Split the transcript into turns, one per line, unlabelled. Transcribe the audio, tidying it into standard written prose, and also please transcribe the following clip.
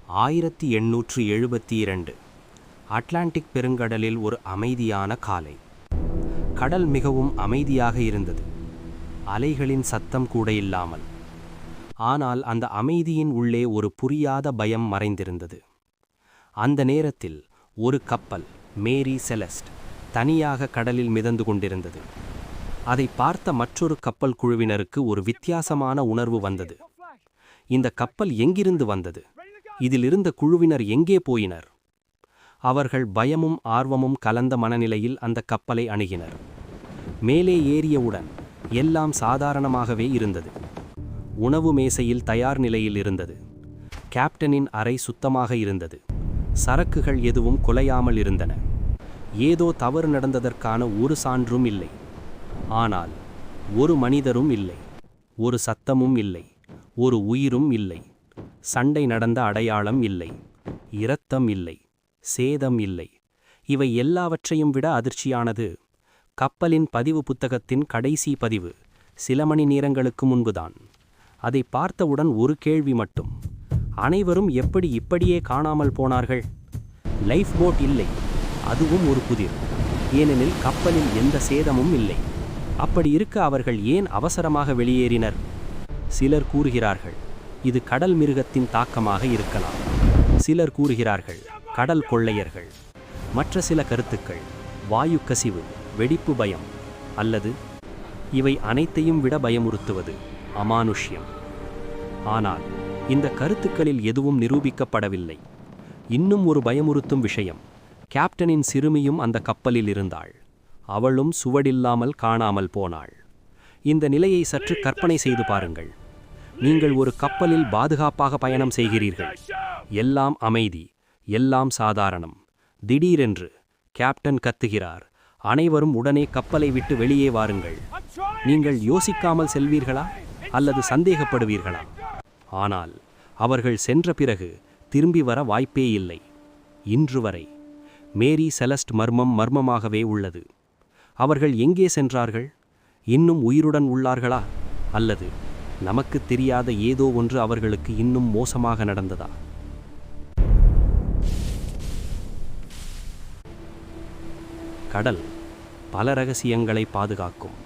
1872 Atlantic பெருங்கடலில் ஒரு அமைதியான காலை. கடல் மிகவும் அமைதியாக இருந்தது, அலைகளின் சத்தம் கூட இல்லாமல். ஆனால் அந்த அமைதியின் உள்ளே ஒரு புரியாத பயம் மறைந்திருந்தது. அந்த நேரத்தில் ஒரு கப்பல், மேரி செலஸ்ட், தனியாக கடலில் மிதந்து கொண்டிருந்தது. அதை பார்த்த மற்றொரு கப்பல் குழுவினருக்கு ஒரு வித்தியாசமான உணர்வு வந்தது. இந்த கப்பல் எங்கிருந்து வந்தது? இதில் இருந்த குழுவினர் எங்கே போயினர்? அவர்கள் பயமும் ஆர்வமும் கலந்த மனநிலையில் அந்த கப்பலை அணுகினர். மேலே ஏறியவுடன் எல்லாம் சாதாரணமாகவே இருந்தது. உணவு மேசையில் தயார் நிலையில் இருந்தது. கேப்டனின் அறை சுத்தமாக இருந்தது. சரக்குகள் எதுவும் குலையாமல் இருந்தன. ஏதோ தவறு நடந்ததற்கான ஒரு சான்றும் இல்லை. ஆனால் ஒரு மனிதரும் இல்லை, ஒரு சத்தமும் இல்லை, ஒரு உயிரும் இல்லை. சண்டை நடந்த அடையாளம் இல்லை, இரத்தம் இல்லை, சேதம் இல்லை. இவை எல்லாவற்றையும் விட அதிர்ச்சியானது, கப்பலின் பதிவு புத்தகத்தின் கடைசி பதிவு சில மணி நேரங்களுக்கு முன்புதான். அதை பார்த்தவுடன் ஒரு கேள்வி மட்டும்: அனைவரும் எப்படி இப்படியே காணாமல் போனார்கள்? லைஃப் போட் இல்லை, அதுவும் ஒரு புதிர். ஏனெனில் கப்பலில் எந்த சேதமும் இல்லை. அப்படி இருக்க அவர்கள் ஏன் அவசரமாக வெளியேறினர்? சிலர் கூறுகிறார்கள், இது கடல் மிருகத்தின் தாக்கமாக இருக்கலாம். சிலர் கூறுகிறார்கள், கடல் கொள்ளையர்கள். மற்ற சில கருத்துக்கள், வாயு கசிவு, வெடிப்பு பயம், அல்லது இவை அனைத்தையும் விட பயமுறுத்துவது அமானுஷ்யம். ஆனால் இந்த கருத்துக்களில் எதுவும் நிரூபிக்கப்படவில்லை. இன்னும் ஒரு பயமுறுத்தும் விஷயம்: கேப்டனின் சிறுமியும் அந்த கப்பலில் இருந்தாள். அவளும் சுவடில்லாமல் காணாமல் போனாள். இந்த நிலையை சற்று கற்பனை செய்து பாருங்கள். நீங்கள் ஒரு கப்பலில் பாதுகாப்பாக பயணம் செய்கிறீர்கள். எல்லாம் அமைதி, எல்லாம் சாதாரணம். திடீரென்று கேப்டன் கத்துகிறார், அனைவரும் உடனே கப்பலை விட்டு வெளியே வாருங்கள். நீங்கள் யோசிக்காமல் செல்வீர்களா அல்லது சந்தேகப்படுவீர்களா? ஆனால் அவர்கள் சென்ற பிறகு திரும்பி வர வாய்ப்பே இல்லை. இன்று வரை மேரி செலஸ்ட் மர்மமாகவே உள்ளது. அவர்கள் எங்கே சென்றார்கள்? இன்னும் உயிருடன் உள்ளார்களா? அல்லது நமக்கு தெரியாத ஏதோ ஒன்று அவர்களுக்கு இன்னும் மோசமாக நடந்ததா? கடல் பல ரகசியங்களை பாதுகாக்கும்.